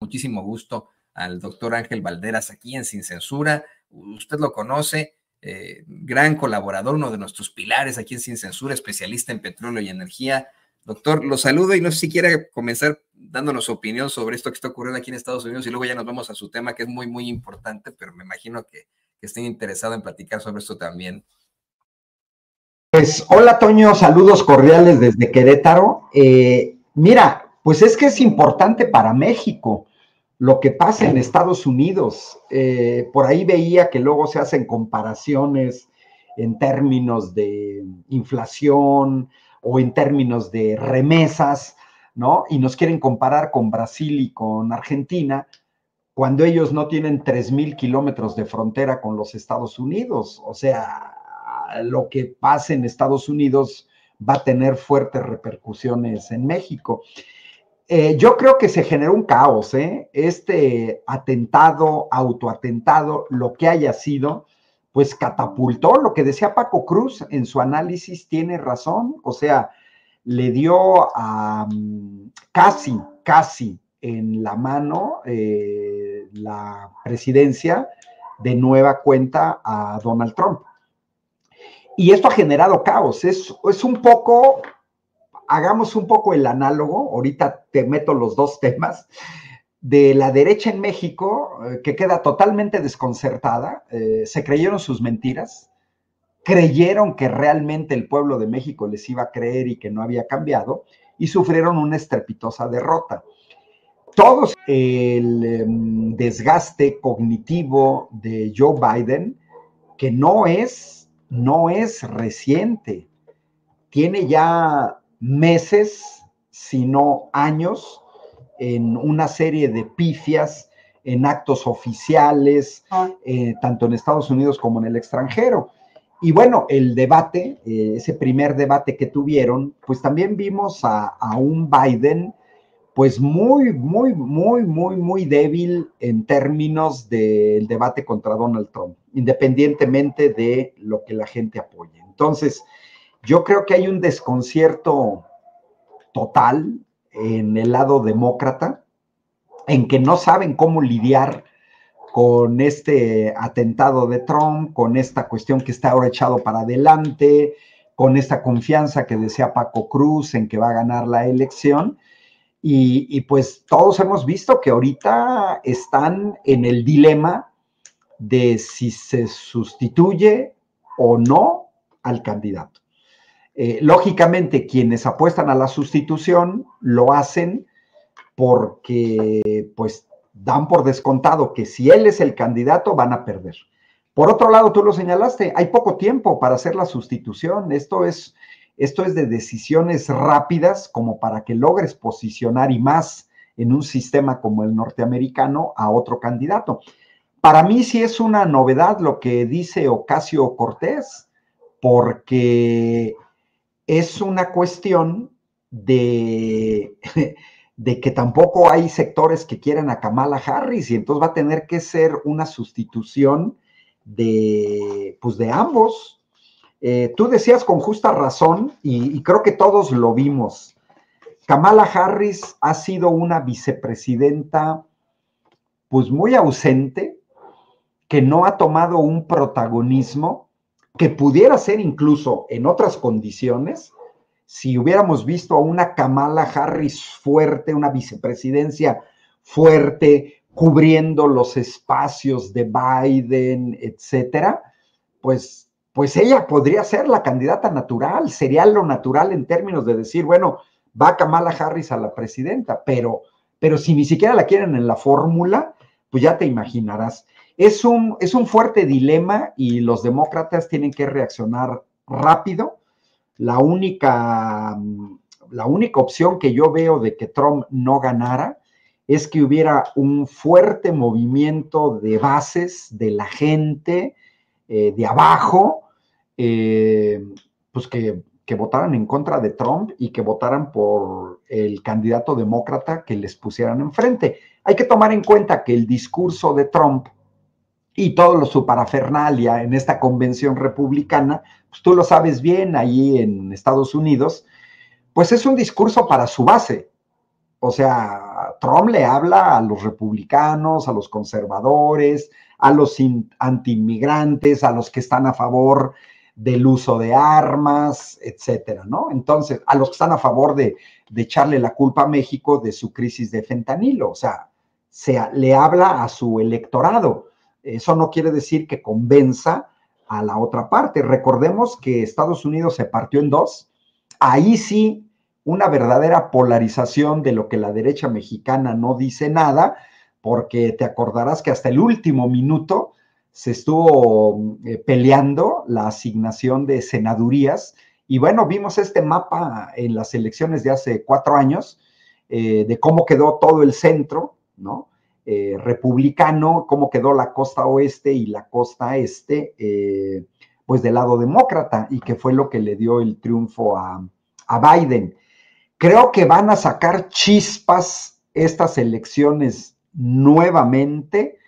muchísimo gusto al doctor Ángel Valderas aquí en Sin Censura. Usted lo conoce, gran colaborador, uno de nuestros pilares aquí en Sin Censura, especialista en petróleo y energía. Doctor, lo saludo y no sé si quiere comenzar dándonos su opinión sobre esto que está ocurriendo aquí en Estados Unidos y luego ya nos vamos a su tema que es muy, muy importante, pero me imagino que estén interesados en platicar sobre esto también. Pues hola Toño, saludos cordiales desde Querétaro. Mira, pues es que es importante para México lo que pasa en Estados Unidos. Por ahí veía que luego se hacen comparaciones en términos de inflación o en términos de remesas, ¿no? Y nos quieren comparar con Brasil y con Argentina, cuando ellos no tienen 3,000 kilómetros de frontera con los Estados Unidos. O sea, lo que pasa en Estados Unidos va a tener fuertes repercusiones en México. Yo creo que se generó un caos, este atentado, autoatentado, lo que haya sido, pues catapultó lo que decía Paco Cruz en su análisis, tiene razón, o sea, le dio a casi en la mano la presidencia de nueva cuenta a Donald Trump. Y esto ha generado caos, es un poco, hagamos un poco el análogo, ahorita te meto los dos temas, de la derecha en México, que queda totalmente desconcertada, se creyeron sus mentiras, creyeron que realmente el pueblo de México les iba a creer y que no había cambiado, y sufrieron una estrepitosa derrota. Todos el desgaste cognitivo de Joe Biden, que no es reciente, tiene ya meses, si no años, en una serie de pifias, en actos oficiales, tanto en Estados Unidos como en el extranjero. Y bueno, el debate, ese primer debate que tuvieron, pues también vimos a un Biden pues muy débil en términos del debate contra Donald Trump, independientemente de lo que la gente apoye. Entonces, yo creo que hay un desconcierto total en el lado demócrata, en que no saben cómo lidiar con este atentado de Trump, con esta cuestión que está ahora echado para adelante, con esta confianza que decía Paco Cruz en que va a ganar la elección. Y pues todos hemos visto que ahorita están en el dilema de si se sustituye o no al candidato. Lógicamente, quienes apuestan a la sustitución lo hacen porque pues dan por descontado que si él es el candidato van a perder. Por otro lado, tú lo señalaste, hay poco tiempo para hacer la sustitución. Esto es de decisiones rápidas como para que logres posicionar y más en un sistema como el norteamericano a otro candidato. Para mí sí es una novedad lo que dice Ocasio-Cortez, porque es una cuestión de que tampoco hay sectores que quieran a Kamala Harris y entonces va a tener que ser una sustitución de ambos. Tú decías con justa razón, y creo que todos lo vimos, Kamala Harris ha sido una vicepresidenta pues muy ausente, que no ha tomado un protagonismo que pudiera ser incluso en otras condiciones, si hubiéramos visto a una Kamala Harris fuerte, una vicepresidencia fuerte, cubriendo los espacios de Biden, etcétera, pues ella podría ser la candidata natural, sería lo natural en términos de decir, bueno, va Kamala Harris a la presidenta, pero si ni siquiera la quieren en la fórmula, pues ya te imaginarás. Es un fuerte dilema y los demócratas tienen que reaccionar rápido. La única opción que yo veo de que Trump no ganara es que hubiera un fuerte movimiento de bases de la gente, de abajo, pues que votaran en contra de Trump y que votaran por el candidato demócrata que les pusieran enfrente. Hay que tomar en cuenta que el discurso de Trump y todo su parafernalia en esta convención republicana, pues tú lo sabes bien, ahí en Estados Unidos, pues es un discurso para su base. O sea, Trump le habla a los republicanos, a los conservadores, a los antiinmigrantes, a los que están a favor del uso de armas, etcétera, ¿no? Entonces, a los que están a favor de echarle la culpa a México de su crisis de fentanilo, o sea, le habla a su electorado. Eso no quiere decir que convenza a la otra parte. Recordemos que Estados Unidos se partió en dos. Ahí sí, una verdadera polarización de lo que la derecha mexicana no dice nada, porque te acordarás que hasta el último minuto se estuvo peleando la asignación de senadurías. Y bueno, vimos este mapa en las elecciones de hace 4 años, de cómo quedó todo el centro, ¿no? Republicano, cómo quedó la costa oeste y la costa este, pues del lado demócrata, y que fue lo que le dio el triunfo a Biden. Creo que van a sacar chispas estas elecciones nuevamente,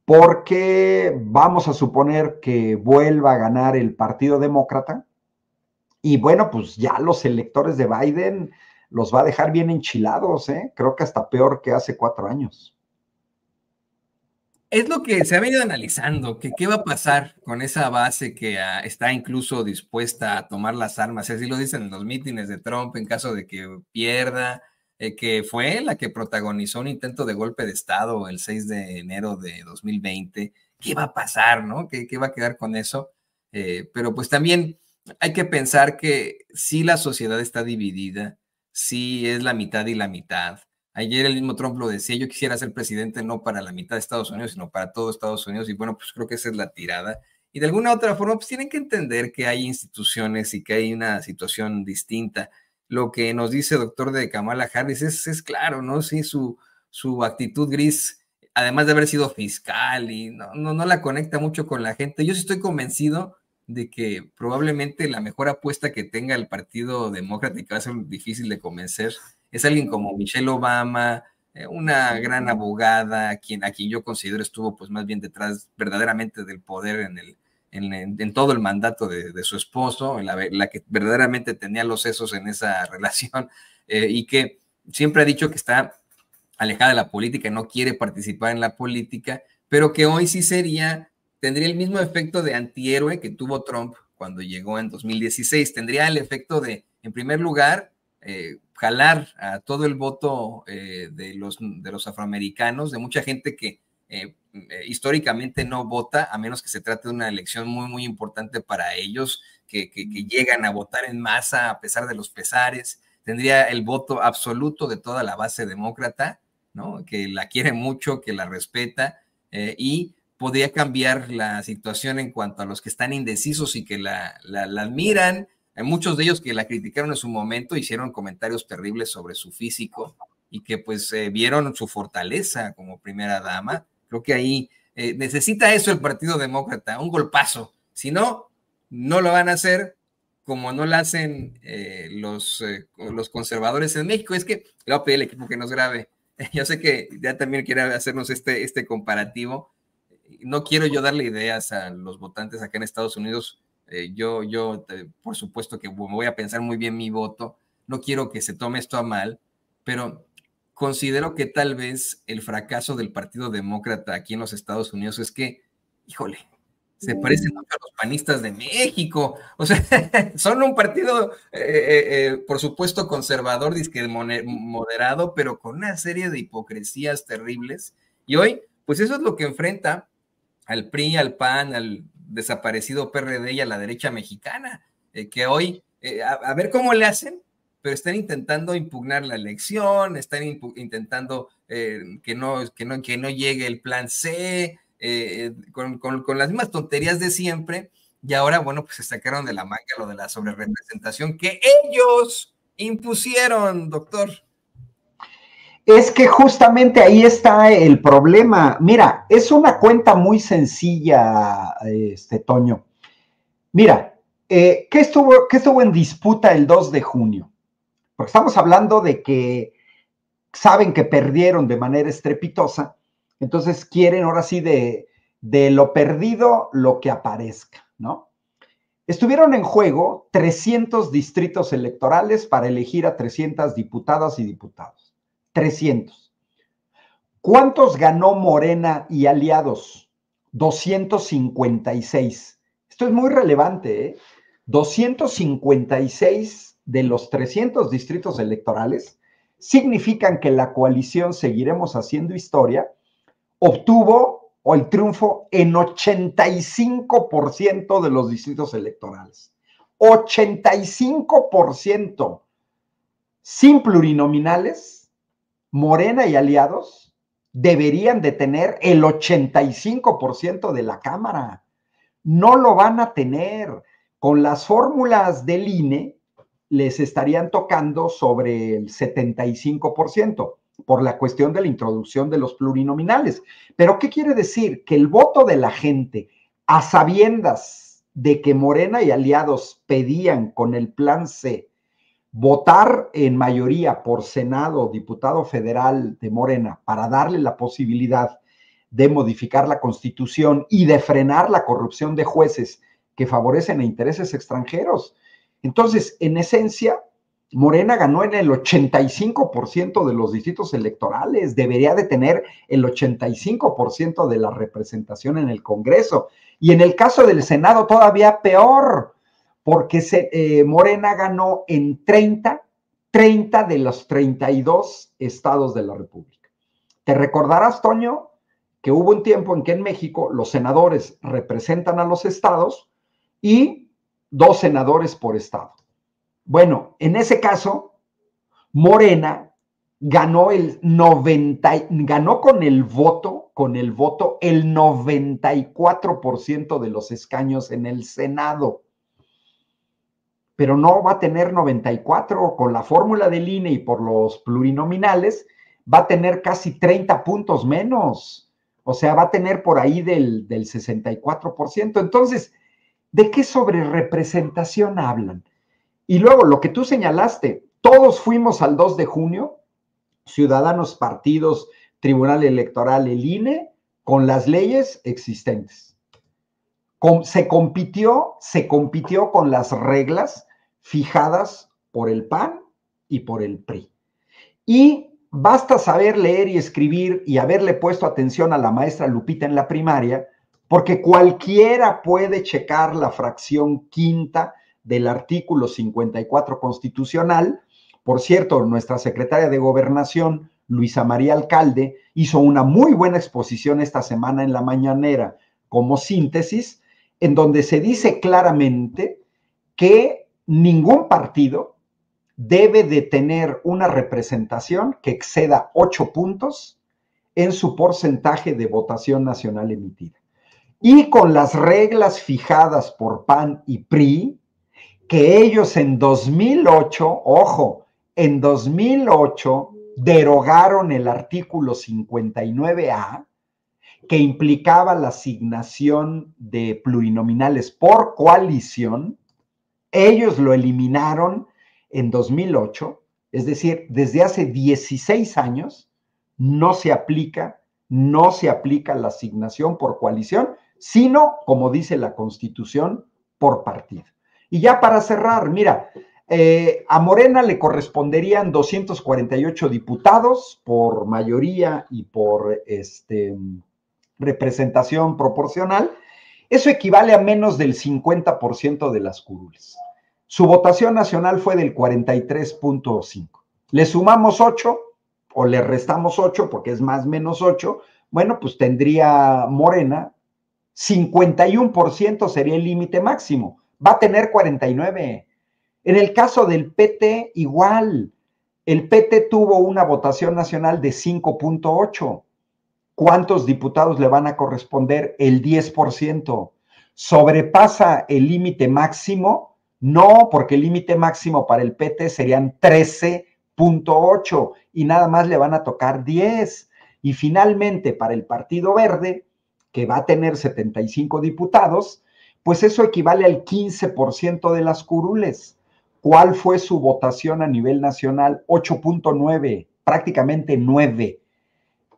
porque vamos a suponer que vuelva a ganar el Partido Demócrata, y bueno, pues ya los electores de Biden los va a dejar bien enchilados, ¿eh? Creo que hasta peor que hace 4 años. Es lo que se ha venido analizando, que qué va a pasar con esa base que está incluso dispuesta a tomar las armas, así lo dicen en los mítines de Trump en caso de que pierda, que fue la que protagonizó un intento de golpe de Estado el 6 de enero de 2020. ¿Qué va a pasar, no? ¿Qué va a quedar con eso? Pero pues también hay que pensar que sí la sociedad está dividida, sí es la mitad y la mitad. Ayer el mismo Trump lo decía, yo quisiera ser presidente no para la mitad de Estados Unidos, sino para todo Estados Unidos, y bueno, pues creo que esa es la tirada. Y de alguna otra forma, pues tienen que entender que hay instituciones y que hay una situación distinta. Lo que nos dice el doctor de Kamala Harris es claro, ¿no? Sí, su actitud gris, además de haber sido fiscal, y no la conecta mucho con la gente. Yo sí estoy convencido de que probablemente la mejor apuesta que tenga el Partido Demócrata, y que va a ser difícil de convencer, es alguien como Michelle Obama, una gran abogada, a quien yo considero estuvo pues más bien detrás verdaderamente del poder en todo el mandato de su esposo, la que verdaderamente tenía los sesos en esa relación, y que siempre ha dicho que está alejada de la política, no quiere participar en la política, pero que hoy sí tendría el mismo efecto de antihéroe que tuvo Trump cuando llegó en 2016. Tendría el efecto de, en primer lugar, jalar a todo el voto de los afroamericanos, de mucha gente que históricamente no vota, a menos que se trate de una elección muy, muy importante para ellos, que llegan a votar en masa a pesar de los pesares. Tendría el voto absoluto de toda la base demócrata, ¿no? Que la quiere mucho, que la respeta, y podría cambiar la situación en cuanto a los que están indecisos y que la admiran. Hay muchos de ellos que la criticaron en su momento, hicieron comentarios terribles sobre su físico y que pues vieron su fortaleza como primera dama. Creo que ahí necesita eso el Partido Demócrata, un golpazo. Si no, no lo van a hacer como no lo hacen los conservadores en México. Es que le voy a pedir al equipo que nos grabe. Yo sé que ya también quiere hacernos este comparativo. No quiero yo darle ideas a los votantes acá en Estados Unidos. Por supuesto que me voy a pensar muy bien mi voto, no quiero que se tome esto a mal, pero considero que tal vez el fracaso del Partido Demócrata aquí en los Estados Unidos es que, híjole, se parecen mucho a los panistas de México, o sea, son un partido, por supuesto, conservador, disque moderado, pero con una serie de hipocresías terribles, y hoy, pues eso es lo que enfrenta al PRI, al PAN, al desaparecido PRD y a la derecha mexicana, que hoy, a ver cómo le hacen, pero están intentando impugnar la elección, están intentando que no llegue el plan C, con las mismas tonterías de siempre, y ahora, bueno, pues se sacaron de la manga lo de la sobrerepresentación que ellos impusieron, doctor. Es que justamente ahí está el problema. Mira, es una cuenta muy sencilla, Toño. Mira, ¿qué estuvo en disputa el 2 de junio? Porque estamos hablando de que saben que perdieron de manera estrepitosa, entonces quieren ahora sí de lo perdido lo que aparezca, ¿no? Estuvieron en juego 300 distritos electorales para elegir a 300 diputadas y diputados. 300. ¿Cuántos ganó Morena y aliados? 256. Esto es muy relevante, ¿eh? 256 de los 300 distritos electorales significan que la coalición Seguiremos Haciendo Historia obtuvo el triunfo en 85% de los distritos electorales. 85%. Sin plurinominales, Morena y aliados deberían de tener el 85% de la Cámara. No lo van a tener. Con las fórmulas del INE les estarían tocando sobre el 75% por la cuestión de la introducción de los plurinominales. ¿Pero qué quiere decir? Que el voto de la gente, a sabiendas de que Morena y aliados pedían con el plan C votar en mayoría por Senado, diputado federal de Morena, para darle la posibilidad de modificar la Constitución y de frenar la corrupción de jueces que favorecen a intereses extranjeros. Entonces, en esencia, Morena ganó en el 85% de los distritos electorales, debería de tener el 85% de la representación en el Congreso. Y en el caso del Senado todavía peor, porque Morena ganó en 30 de los 32 estados de la República. Te recordarás, Toño, que hubo un tiempo en que en México los senadores representan a los estados y 2 senadores por estado. Bueno, en ese caso, Morena ganó ganó con el voto el 94% de los escaños en el Senado. Pero no va a tener 94 con la fórmula del INE y por los plurinominales, va a tener casi 30 puntos menos. O sea, va a tener por ahí del 64%. Entonces, ¿de qué sobrerepresentación hablan? Y luego, lo que tú señalaste, todos fuimos al 2 de junio, ciudadanos, partidos, Tribunal Electoral, el INE, con las leyes existentes. Se compitió con las reglas fijadas por el PAN y por el PRI. Y basta saber leer y escribir y haberle puesto atención a la maestra Lupita en la primaria, porque cualquiera puede checar la fracción quinta del artículo 54 constitucional. Por cierto, nuestra secretaria de Gobernación, Luisa María Alcalde, hizo una muy buena exposición esta semana en la mañanera como síntesis, en donde se dice claramente que ningún partido debe de tener una representación que exceda 8 puntos en su porcentaje de votación nacional emitida. Y con las reglas fijadas por PAN y PRI, que ellos en 2008, ojo, en 2008 derogaron el artículo 59A, que implicaba la asignación de plurinominales por coalición. Ellos lo eliminaron en 2008, es decir, desde hace 16 años no se aplica la asignación por coalición, sino, como dice la Constitución, por partido. Y ya para cerrar, mira, a Morena le corresponderían 248 diputados por mayoría y por representación proporcional. Eso equivale a menos del 50% de las curules. Su votación nacional fue del 43.5. Le sumamos 8 o le restamos 8 porque es más menos 8. Bueno, pues tendría Morena 51% sería el límite máximo. Va a tener 49. En el caso del PT, igual. El PT tuvo una votación nacional de 5.8. ¿Cuántos diputados le van a corresponder? El 10%. ¿Sobrepasa el límite máximo? No, porque el límite máximo para el PT serían 13.8 y nada más le van a tocar 10. Y finalmente, para el Partido Verde, que va a tener 75 diputados, pues eso equivale al 15% de las curules. ¿Cuál fue su votación a nivel nacional? 8.9, prácticamente 9.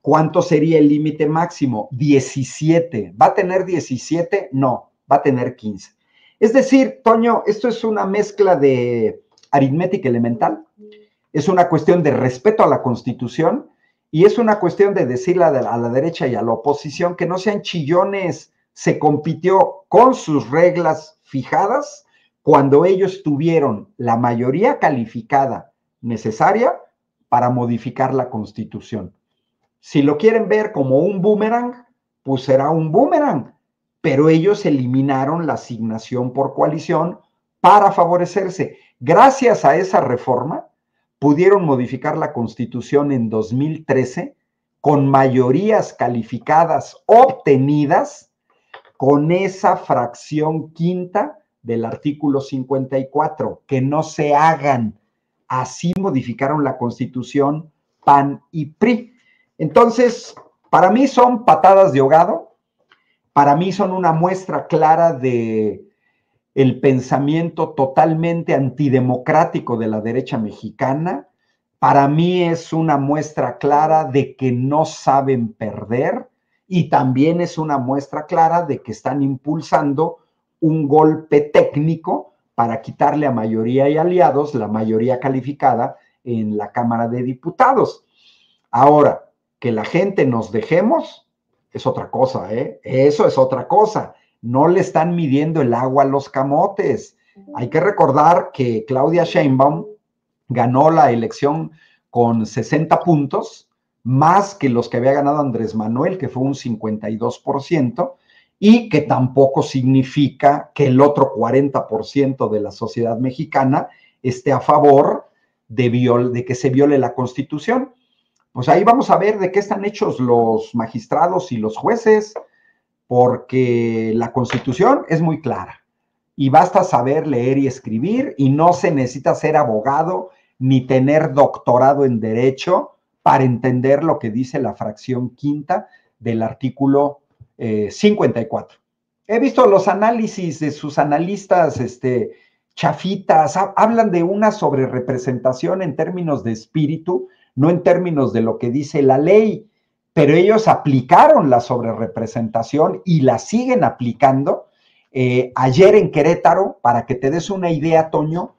¿Cuánto sería el límite máximo? 17. ¿Va a tener 17? No, va a tener 15. Es decir, Toño, esto es una mezcla de aritmética elemental, es una cuestión de respeto a la Constitución Y es una cuestión de decirle a la derecha y a la oposición que no sean chillones. Se compitió con sus reglas fijadas cuando ellos tuvieron la mayoría calificada necesaria para modificar la Constitución. Si lo quieren ver como un boomerang, pues será un boomerang, pero ellos eliminaron la asignación por coalición para favorecerse. Gracias a esa reforma, pudieron modificar la Constitución en 2013 con mayorías calificadas obtenidas con esa fracción quinta del artículo 54, que no se hagan. Así modificaron la Constitución PAN y PRI. Entonces, para mí son patadas de ahogado, para mí son una muestra clara de el pensamiento totalmente antidemocrático de la derecha mexicana. Para mí es una muestra clara de que no saben perder y también es una muestra clara de que están impulsando un golpe técnico para quitarle a mayoría y aliados la mayoría calificada en la Cámara de Diputados. Ahora, que la gente nos dejemos es otra cosa, ¿eh? Eso es otra cosa. No le están midiendo el agua a los camotes. Hay que recordar que Claudia Sheinbaum ganó la elección con 60 puntos, más que los que había ganado Andrés Manuel, que fue un 52%, y que tampoco significa que el otro 40% de la sociedad mexicana esté a favor de que se viole la Constitución. Pues ahí vamos a ver de qué están hechos los magistrados y los jueces, porque la Constitución es muy clara y basta saber leer y escribir y no se necesita ser abogado ni tener doctorado en Derecho para entender lo que dice la fracción quinta del artículo 54. He visto los análisis de sus analistas chafitas, hablan de una sobrerepresentación en términos de espíritu, no en términos de lo que dice la ley, pero ellos aplicaron la sobrerepresentación y la siguen aplicando. Ayer en Querétaro, para que te des una idea, Toño,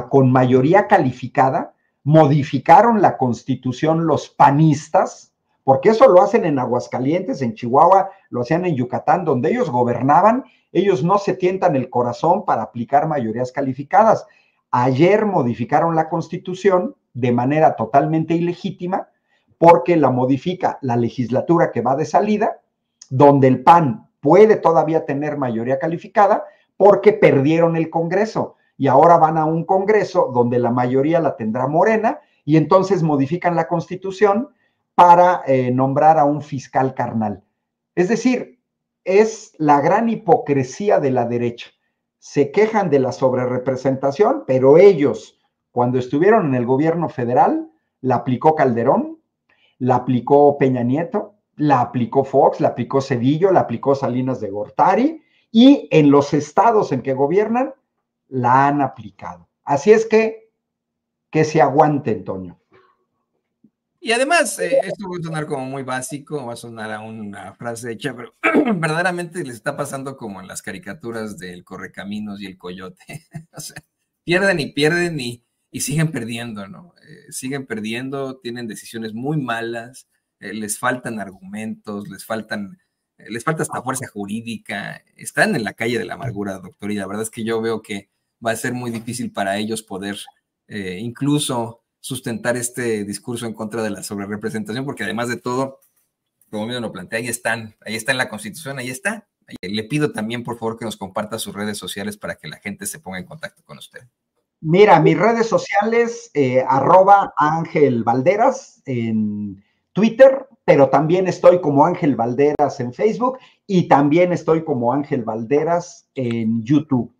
con mayoría calificada, modificaron la Constitución los panistas, porque eso lo hacen en Aguascalientes, en Chihuahua, lo hacían en Yucatán, donde ellos gobernaban, ellos no se tientan el corazón para aplicar mayorías calificadas. Ayer modificaron la Constitución de manera totalmente ilegítima, porque la modifica la legislatura que va de salida, donde el PAN puede todavía tener mayoría calificada, porque perdieron el Congreso, y ahora van a un Congreso donde la mayoría la tendrá Morena, y entonces modifican la Constitución para nombrar a un fiscal carnal. Es decir, es la gran hipocresía de la derecha. Se quejan de la sobrerepresentación, pero ellos, cuando estuvieron en el gobierno federal, la aplicó Calderón, la aplicó Peña Nieto, la aplicó Fox, la aplicó Cedillo, la aplicó Salinas de Gortari, y en los estados en que gobiernan, la han aplicado. Así es que se aguante, Antonio. Y además, esto va a sonar como muy básico, va a sonar a una frase hecha, pero verdaderamente les está pasando como en las caricaturas del Correcaminos y el Coyote. O sea, pierden y siguen perdiendo, ¿no? Siguen perdiendo, tienen decisiones muy malas, les faltan argumentos, les falta hasta fuerza jurídica, están en la calle de la amargura, doctor, y la verdad es que yo veo que va a ser muy difícil para ellos poder incluso sustentar este discurso en contra de la sobrerepresentación, porque además de todo, como bien lo plantea, ahí está en la Constitución, ahí está. Le pido también, por favor, que nos comparta sus redes sociales para que la gente se ponga en contacto con usted. Mira, mis redes sociales, @Ángel Valderas en Twitter, pero también estoy como Ángel Valderas en Facebook y también estoy como Ángel Valderas en YouTube.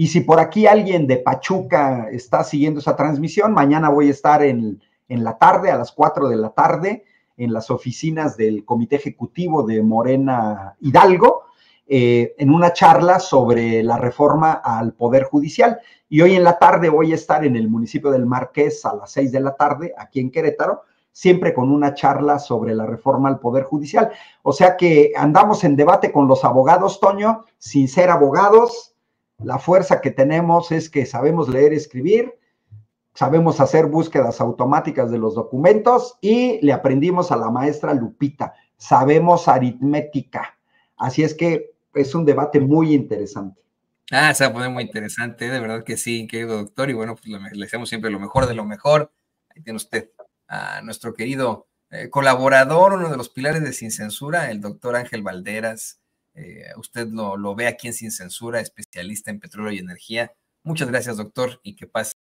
Y si por aquí alguien de Pachuca está siguiendo esa transmisión, mañana voy a estar en la tarde, a las 4 de la tarde, en las oficinas del Comité Ejecutivo de Morena Hidalgo, en una charla sobre la reforma al Poder Judicial. Y hoy en la tarde voy a estar en el municipio del Marqués a las 6 de la tarde, aquí en Querétaro, siempre con una charla sobre la reforma al Poder Judicial. O sea que andamos en debate con los abogados, Toño, sin ser abogados. La fuerza que tenemos es que sabemos leer y escribir, sabemos hacer búsquedas automáticas de los documentos y le aprendimos a la maestra Lupita, sabemos aritmética. Así es que es un debate muy interesante. Ah, se va a poner muy interesante, de verdad que sí, querido doctor, y bueno, pues le deseamos siempre lo mejor de lo mejor. Ahí tiene usted a nuestro querido colaborador, uno de los pilares de Sin Censura, el doctor Ángel Balderas. Usted lo ve aquí en Sin Censura, especialista en petróleo y energía. Muchas gracias, doctor, y que pase